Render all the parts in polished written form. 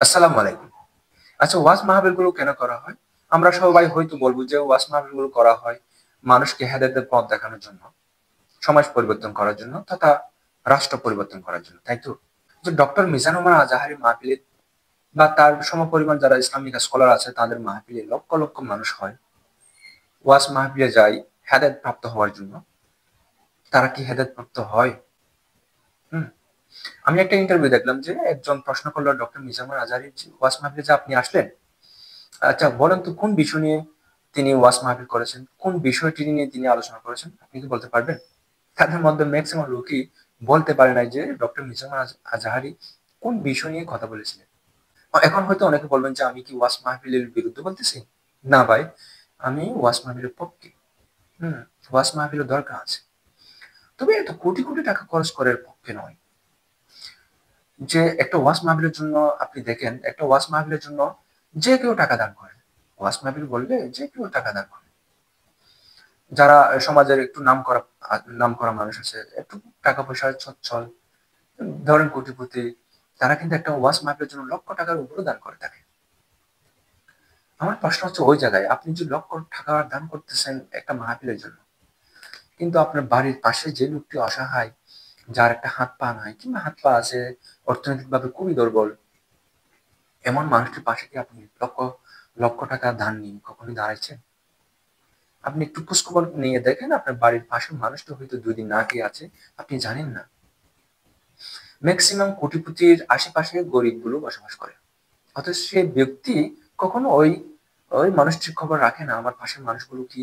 আসসালামু আলাইকুম। আচ্ছা, ওয়াজ মাহফিলগুলো কেন করা হয়? আমরা সবাই হয়তো বলব যে ওয়াজ মাহফিলগুলো করা হয় মানুষকে হেদায়েতের পথ দেখানোর জন্য, সমাজ পরিবর্তন করার জন্য তথা রাষ্ট্র পরিবর্তন করার জন্য, তাই তো? যে ডক্টর মিজানুর আজাহারি মাহফিলে বা তার সমপরিমাণ যারা ইসলামিক স্কলার আছে তাদের মাহফিলে লক্ষ লক্ষ মানুষ হয়। ওয়াজ মাহফিলে যায় হেদায়েত প্রাপ্ত হওয়ার জন্য। তারা কি হেদায়েত প্রাপ্ত হয়? হুম? আমি একটা ইন্টারভিউ দেখলাম যে একজন প্রশ্ন করলো ডক্টর মিজানুর আজাহারির যে ওয়াজ মাহফিলে যে আপনি আসলেন, আচ্ছা বলেন তো কোন বিষয় নিয়ে তিনি ওয়াজ মাহফিল করেছেন? কোন বিষয়টি নিয়ে তিনি আলোচনা করেছেন? আপনি কি বলতে পারবেন? তাদের মধ্যে ম্যাক্সিমাম লোকই বলতে পারে নাই যে ডক্টর মিজানুর আজাহারি কোন বিষয় নিয়ে কথা বলেছিলেন। এখন হয়তো অনেকে বলবেন যে আমি কি ওয়াজ মাহফিলের বিরুদ্ধে বলতেছি? না ভাই, আমি ওয়াজ মাহফিলের পক্ষে। হুম, ওয়াজ মাহফিলের দরকার আছে। তবে এত কোটি কোটি টাকা খরচ করার পক্ষে নয়। যে একটা ওয়াজ মাহফিলের জন্য আপনি দেখেন, একটা ওয়াজ মাহফিলের জন্য যে কেউ টাকা দান করে। ওয়াজ মাহফিল বললে যে কেউ টাকা দান করে। যারা সমাজের একটু নামকরা মানুষ আছে, একটু টাকা পয়সার সচ্ছল, ধরেন কোটিপতি, তারা কিন্তু একটা ওয়াজ মাহফিলের জন্য লক্ষ টাকার উপরে দান করে থাকে। আমার প্রশ্ন হচ্ছে ওই জায়গায় আপনি যে লক্ষ টাকা দান করতেছেন একটা মাহফিলের জন্য, কিন্তু আপনার বাড়ির পাশে যে লোকটি অসহায়, যার একটা হাত পা নাই কিংবা হাত পা আছে, অর্থনৈতিকভাবে খুবই দুর্বল, এমন মানুষটির পাশে কি আপনি লক্ষ লক্ষ টাকা ধার নিয়ে কখনোই দাঁড়াইছেন? আপনি একটু খোঁজখবর নিয়ে দেখেন আপনার বাড়ির পাশের মানুষটা হয়তো ২ দিন না খেয়ে আছে, আপনি জানেন না। মেক্সিমাম কোটিপতির আশেপাশে গরিবগুলো বসবাস করে। অথচ সে ব্যক্তি কখনো ওই মানুষটির খবর রাখে না। আমার পাশের মানুষগুলো কি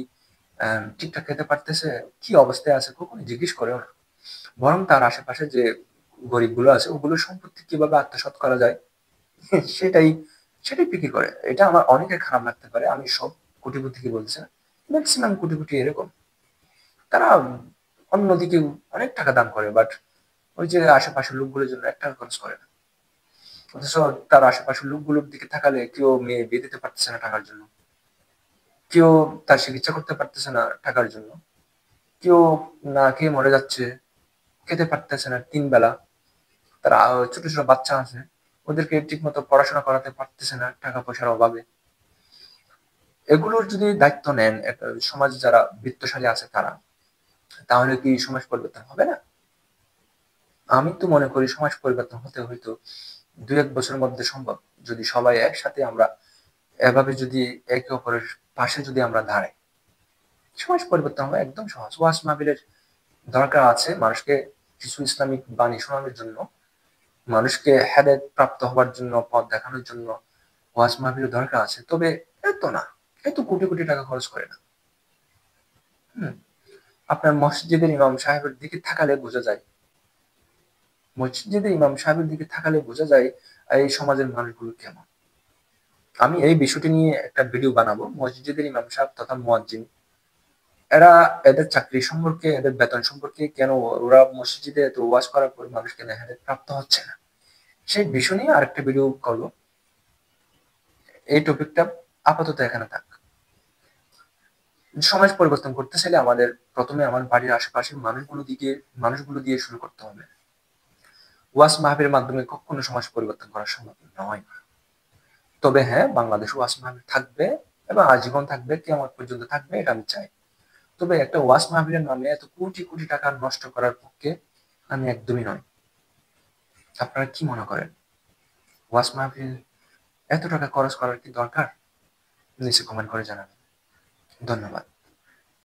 ঠিকঠাক খেতে পারতেছে? কি অবস্থায় আছে? কখনোই জিজ্ঞেস করেও না। বরং তার আশেপাশে যে গরিবগুলো আছে ওগুলোর সম্পত্তি কিভাবে আত্মসাৎ করা যায় সেটাই সেটাই বিক্রি করে। এটা আমার অনেকের খারাপ লাগতে পারে। আমি সব কোটিপতিকে বলছি না। মেক্সিমাম কোটিপতি এরকম। তারা অন্যদিকে অনেক টাকা দান করে। বাট ওই যে আশেপাশের লোকগুলোর জন্য ৳১ খরচ করে না। অথচ তার আশেপাশের লোকগুলোর দিকে তাকালে কেউ মেয়ে বিয়ে দিতে পারতেছে না টাকার জন্য। কেউ তার চিকিৎসা করতে পারতেছে না টাকার জন্য। কেউ না খেয়ে মরে যাচ্ছে, খেতে পারতেছে না ৩ বেলা। তার ছোট, ছোট বাচ্চা আছে। ওদেরকে ঠিকমতো পড়াশোনা করাতে পারতেছে না টাকা-পয়সার অভাবে। এগুলোর যদি দায়িত্ব নেন একটা সমাজে যারা বিত্তশালী আছে তারা, তাহলে কি সমাজ পরিবর্তন হবে না? আমি তো মনে করি সমাজ পরিবর্তন হতে হয়তো ২-১ বছরের মধ্যে সম্ভব। যদি সবাই একসাথে আমরা এভাবে যদি একে অপরের পাশে যদি আমরা দাঁড়াই, সমাজ পরিবর্তন হবে একদম সহজ। ওয়াজ মাহফিলের দরকার আছে মানুষকে কিছু ইসলামিক বাণী শোনানোর জন্য, মানুষকে হেদায়েত প্রাপ্ত হওয়ার জন্য, পথ দেখানোর জন্য ওয়াজ মাহফিলের দরকার আছে। তবে এত না, এত কোটি, কোটি টাকা খরচ করে না। হুম? আপনার মসজিদের ইমাম সাহেবের দিকে তাকালে বোঝা যায়। মসজিদের ইমাম সাহেবের দিকে তাকালে বোঝা যায় এই সমাজের মানুষগুলো কেমন। আমি এই বিষয়টি নিয়ে একটা ভিডিও বানাবো। মসজিদের ইমাম সাহেব তথা মুয়াজ্জিন এরা এদের চাকরি সম্পর্কে, এদের বেতন সম্পর্কে কেন ওরা মসজিদে এত ওয়াজ করার পর মানুষ কেন হেদায়েত প্রাপ্ত হচ্ছে না? সেই বিষয় নিয়ে আরেকটা ভিডিও করবো। এই টপিকটা আপাতত এখানে থাক। সমাজ পরিবর্তন করতে চাইলে আমাদের প্রথমে আমার বাড়ির আশেপাশের মানুষগুলো দিয়ে শুরু করতে হবে। ওয়াজ মাহফিলের মাধ্যমে কখনো সমাজ পরিবর্তন করা সম্ভব নয়। তবে হ্যাঁ, বাংলাদেশে ওয়াজ মাহফিল থাকবে এবং আজীবন থাকবে, কিয়ামত পর্যন্ত থাকবে, এটা আমি চাই। তবে একটা ওয়াজ মাহফিলের নামে এত কোটি কোটি টাকা নষ্ট করার পক্ষে আমি একদমই নয়। আপনারা কি মনে করেন? ওয়াজ মাহফিল এত টাকা খরচ করার কি দরকার? নিচে কমেন্ট করে জানাবেন। ধন্যবাদ।